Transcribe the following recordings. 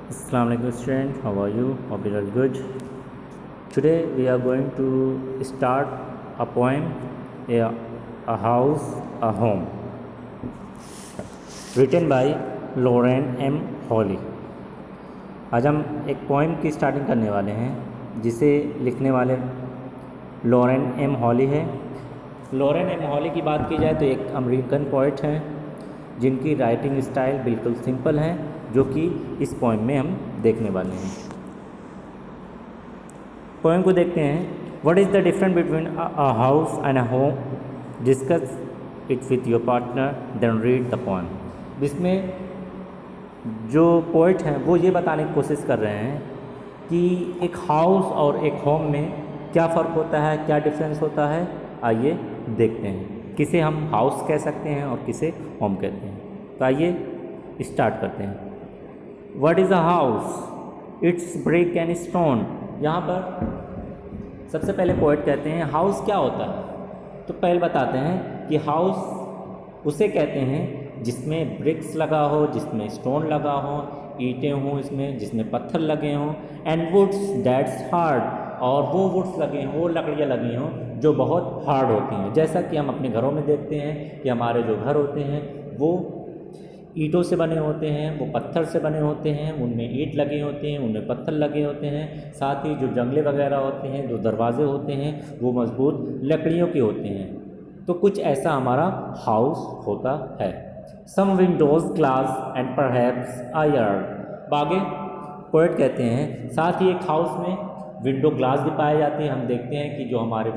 Assalamualaikum students, how are you? Hope you are good. Today we are going to start a poem, a, a house, a home, written by Lauren M. Hawley. आज हम एक poem की starting करने वाले हैं जिसे लिखने वाले लॉरेन एम हॉली है। लॉरेन एम हॉली की बात की जाए तो एक अमेरिकन पोइट हैं जिनकी राइटिंग स्टाइल बिल्कुल सिंपल है, जो कि इस पोएम में हम देखने वाले हैं। पोएम को देखते हैं। What is the difference between a house and a home, discuss it with your partner, then read the poem. जिसमें जो पोइट हैं वो ये बताने की कोशिश कर रहे हैं कि एक हाउस और एक होम में क्या फ़र्क होता है, क्या डिफरेंस होता है। आइए देखते हैं किसे हम हाउस कह सकते हैं और किसे होम कहते हैं। तो आइए स्टार्ट करते हैं। What is a house? It's brick and stone. यहाँ पर सबसे पहले पोइट कहते हैं हाउस क्या होता है। तो पहले बताते हैं कि हाउस उसे कहते हैं जिसमें ब्रिक्स लगा हो, जिसमें स्टोन लगा हो, ईंटें हों इसमें, जिसमें पत्थर लगे हों, एंड वुड्स दैट्स हार्ड, और वो वुड्स लगे हों, वो लकड़ियाँ लगी हों जो बहुत हार्ड होती हैं। जैसा कि हम अपने घरों में देखते हैं कि हमारे जो घर होते हैं वो ईंटों से बने होते हैं, वो पत्थर से बने होते हैं, उनमें ईंट लगे होते हैं, उनमें पत्थर लगे होते हैं। साथ ही जो जंगले वगैरह होते हैं, जो दरवाजे होते हैं, वो मजबूत लकड़ियों के होते हैं। तो कुछ ऐसा हमारा हाउस होता है। Some windows glass and perhaps a yard. आगे पोएट कहते हैं साथ ही एक हाउस में विंडो ग्लास भी पाए जाते हैं। हम देखते हैं कि जो हमारे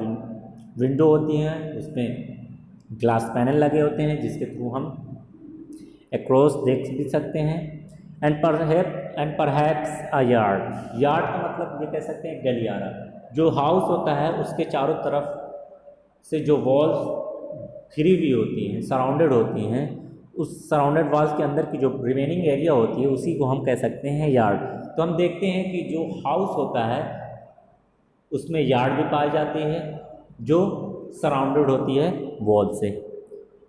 विंडो होती हैं उसमें ग्लास पैनल लगे होते हैं जिसके थ्रू हम अक्रॉस देख भी सकते हैं। And perhaps a yard. Yard का मतलब ये कह सकते हैं गलियारा। जो हाउस होता है उसके चारों तरफ से जो वॉल्स घिरी हुई होती हैं, सराउंडेड होती हैं, उस सराउंडेड वॉल्स के अंदर की जो रिमेनिंग एरिया होती है उसी को हम कह सकते हैं यार्ड। तो हम देखते हैं कि जो हाउस होता है उसमें यार्ड भी पाई जाती है जो सराउंडेड होती है वॉल से।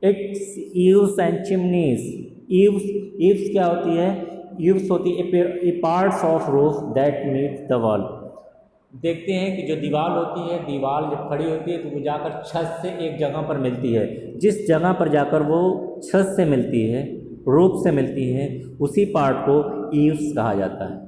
It's eaves and chimneys. Eaves क्या होती है? ईव्स होती है a parts of roof that meet the wall. देखते हैं कि जो दीवार होती है, दीवार जब खड़ी होती है तो वो जाकर छत से एक जगह पर मिलती है। जिस जगह पर जाकर वो छत से मिलती है, रूफ से मिलती है, उसी पार्ट को ईव्स कहा जाता है।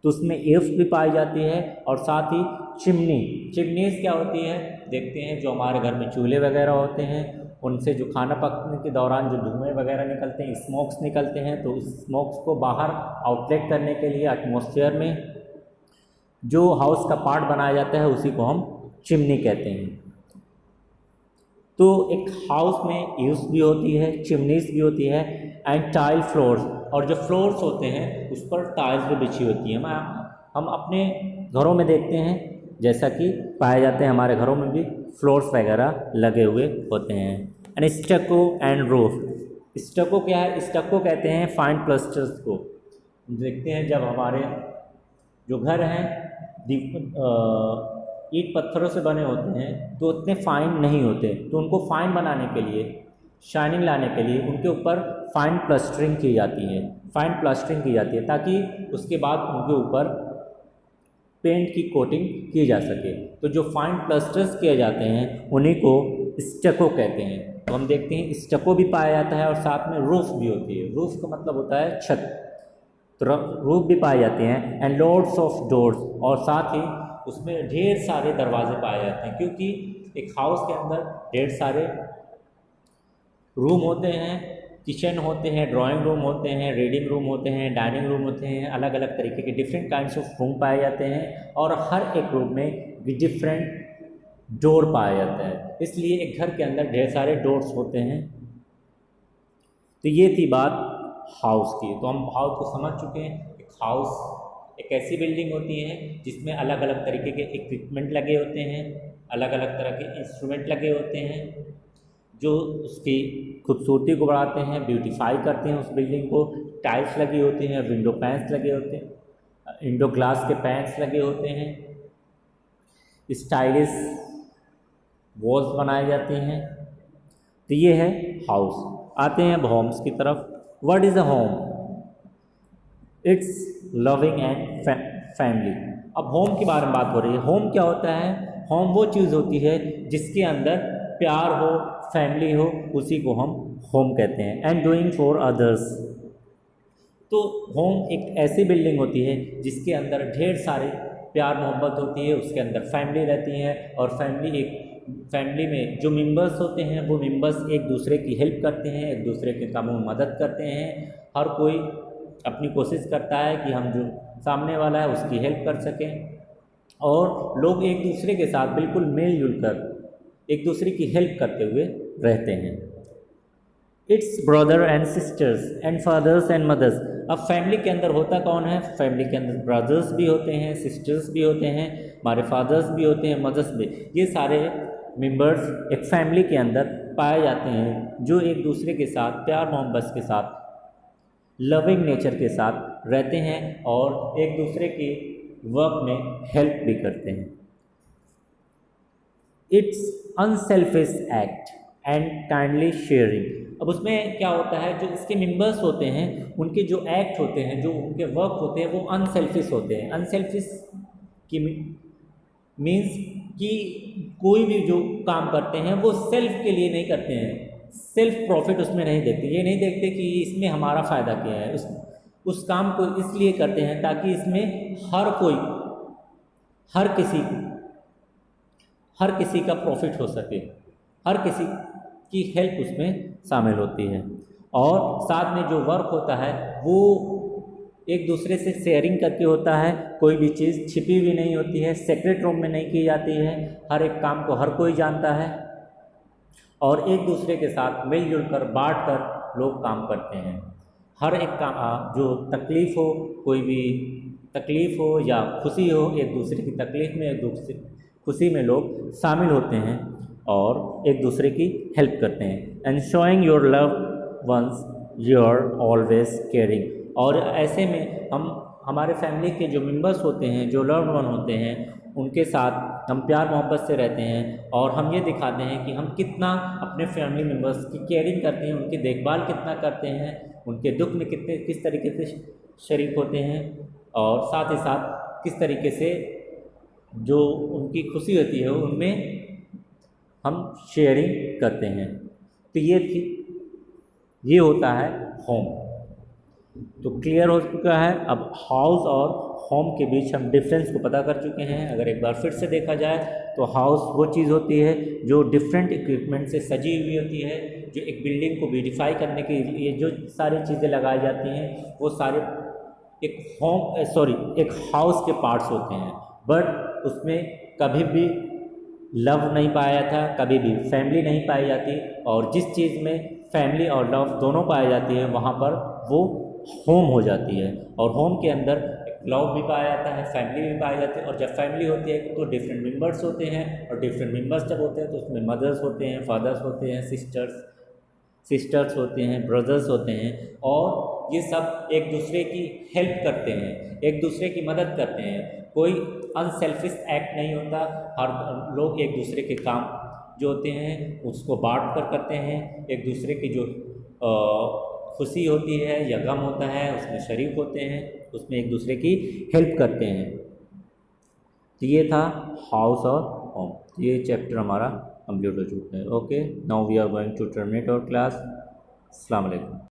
तो उसमें ईव्स भी पाई जाती है। और साथ ही चिमनीज क्या होती है? देखते हैं जो हमारे घर में चूल्हे वगैरह होते हैं उनसे जो खाना पकने के दौरान जो धुएँ वगैरह निकलते हैं, स्मोक्स निकलते हैं, तो उस स्मोक्स को बाहर आउटलेट करने के लिए एटमॉस्फेयर में जो हाउस का पार्ट बनाया जाता है उसी को हम चिमनी कहते हैं। तो एक हाउस में ईव्स भी होती है, चिमनीज भी होती है, एंड टाइल फ्लोर्स। और जो फ्लोर्स होते हैं उस पर टाइल्स भी बिछी होती है। हम अपने घरों में देखते हैं जैसा कि पाए जाते हैं, हमारे घरों में भी फ्लोर्स वगैरह लगे हुए होते हैं। And स्टको and roof. स्टको क्या है? स्टको कहते हैं फाइन प्लास्टर्स को। देखते हैं जब हमारे जो घर हैं ईंट पत्थरों से बने होते हैं तो उतने फाइन नहीं होते, तो उनको फाइन बनाने के लिए, शाइनिंग लाने के लिए उनके ऊपर फाइन प्लास्टरिंग की जाती है। फाइन प्लास्टरिंग की जाती है ताकि उसके बाद उनके ऊपर पेंट की कोटिंग की जा सके। तो जो फाइन प्लास्टर्स किए जाते हैं उन्हीं को स्टको कहते हैं। तो हम देखते हैं स्टको भी पाया जाता है और साथ में रूफ भी होती है। रूफ का मतलब होता है छत। तो रूफ भी पाए जाते हैं। And lots of doors. और साथ ही उसमें ढेर सारे दरवाजे पाए जाते हैं, क्योंकि एक हाउस के अंदर ढेर सारे रूम होते हैं, किचन होते हैं, ड्राइंग रूम होते हैं, रीडिंग रूम होते हैं, डाइनिंग रूम होते हैं, अलग अलग तरीके के डिफरेंट काइंड्स ऑफ रूम पाए जाते हैं। और हर एक रूम में डिफरेंट डोर पाया जाता है, इसलिए एक घर के अंदर ढेर सारे डोर्स होते हैं। तो ये थी बात हाउस की। तो हम हाउस को समझ चुके हैं। एक हाउस एक ऐसी बिल्डिंग होती है जिसमें अलग अलग तरीके के इक्विपमेंट लगे होते हैं, अलग अलग तरह के इंस्ट्रूमेंट लगे होते हैं जो उसकी खूबसूरती को बढ़ाते हैं, ब्यूटीफाई करते हैं उस बिल्डिंग को। टाइल्स लगी होती हैं, विंडो पैंस लगे होते हैं, विंडो ग्लास के पैंस लगे होते हैं, स्टाइलिश वॉल्स बनाए जाते हैं। तो ये है हाउस। आते हैं अब होम्स की तरफ। What is a home? It's loving and family. अब होम के बारे में बात हो रही है। होम क्या होता है? होम वो चीज़ होती है जिसके अंदर प्यार हो, फैमिली हो, उसी को हम होम कहते हैं। एंड डूइंग फॉर अदर्स, तो होम एक ऐसी बिल्डिंग होती है जिसके अंदर ढेर सारे प्यार मोहब्बत होती है, उसके अंदर फैमिली रहती है, और फैमिली में जो मेंबर्स होते हैं वो मेंबर्स एक दूसरे की हेल्प करते हैं, एक दूसरे के कामों में मदद करते हैं। हर कोई अपनी कोशिश करता है कि हम जो सामने वाला है उसकी हेल्प कर सकें, और लोग एक दूसरे के साथ बिल्कुल मिलजुल कर एक दूसरे की हेल्प करते हुए रहते हैं। It's brother and sisters and fathers and mothers. अब फैमिली के अंदर होता कौन है? फैमिली के अंदर ब्रदर्स भी होते हैं, सिस्टर्स भी होते हैं, हमारे फादर्स भी होते हैं, मदर्स भी। ये सारे मेंबर्स एक फैमिली के अंदर पाए जाते हैं जो एक दूसरे के साथ प्यार मोहब्बत के साथ, लविंग नेचर के साथ रहते हैं और एक दूसरे की वर्क में हेल्प भी करते हैं। It's unselfish act and kindly sharing. अब उसमें क्या होता है, जो इसके मेंबर्स होते हैं उनके जो एक्ट होते हैं, जो उनके वर्क होते हैं वो अनसेल्फिश होते हैं। अनसेल्फिश की मीन्स कि कोई भी जो काम करते हैं वो सेल्फ के लिए नहीं करते हैं, सेल्फ प्रॉफिट उसमें नहीं देखते। ये नहीं देखते कि इसमें हमारा फ़ायदा क्या है, उस काम को इसलिए करते हैं ताकि इसमें हर किसी का प्रॉफिट हो सके, हर किसी की हेल्प उसमें शामिल होती है। और साथ में जो वर्क होता है वो एक दूसरे से शेयरिंग करके होता है, कोई भी चीज़ छिपी हुई नहीं होती है, सेक्रेट रूम में नहीं की जाती है, हर एक काम को हर कोई जानता है, और एक दूसरे के साथ मिलजुल कर बांट कर लोग काम करते हैं। हर एक काम जो तकलीफ़ हो, कोई भी तकलीफ़ हो या खुशी हो, एक दूसरे की तकलीफ़ में एक दूसरे खुशी में लोग शामिल होते हैं और एक दूसरे की हेल्प करते हैं। And showing your love once you're always caring. और ऐसे में हमारे फैमिली के जो मेंबर्स होते हैं, जो लव्ड वन होते हैं, उनके साथ हम प्यार मोहब्बत से रहते हैं और हम ये दिखाते हैं कि हम कितना अपने फैमिली मेंबर्स की केयरिंग करते हैं, उनकी देखभाल कितना करते हैं, उनके दुख में किस तरीके से शरीक होते हैं, और साथ ही साथ किस तरीके से जो उनकी खुशी होती है उनमें हम शेयरिंग करते हैं। तो ये होता है होम। तो क्लियर हो चुका है। अब हाउस और होम के बीच हम डिफरेंस को पता कर चुके हैं। अगर एक बार फिर से देखा जाए तो हाउस वो चीज़ होती है जो डिफरेंट इक्विपमेंट से सजी हुई होती है, जो एक बिल्डिंग को ब्यूटीफाई करने के लिए जो सारी चीज़ें लगाई जाती हैं वो सारे एक हाउस के पार्ट्स होते हैं। बट उसमें कभी भी लव नहीं पाया था, कभी भी फैमिली नहीं पाई जाती, और जिस चीज़ में फैमिली और लव दोनों पाई जाती है वहाँ पर वो होम हो जाती है। और होम के अंदर लव भी पाया जाता है, फैमिली भी पाई जाती है, और जब फैमिली होती है तो डिफरेंट मेंबर्स होते हैं, और डिफरेंट मेंबर्स जब होते हैं तो उसमें मदर्स होते हैं, फादर्स होते हैं, सिस्टर्स होते हैं, ब्रदर्स होते हैं, और ये सब एक दूसरे की हेल्प करते हैं, एक दूसरे की मदद करते हैं। कोई अनसेल्फिश एक्ट नहीं होता, हर लोग एक दूसरे के काम जो होते हैं उसको बांट कर करते हैं, एक दूसरे की जो खुशी होती है या गम होता है उसमें शरीक होते हैं, उसमें एक दूसरे की हेल्प करते हैं। तो ये था हाउस और होम। ये चैप्टर हमारा कंप्लीट हो चुका है। Okay, now we are going to terminate our class. अस्सलाम वालेकुम।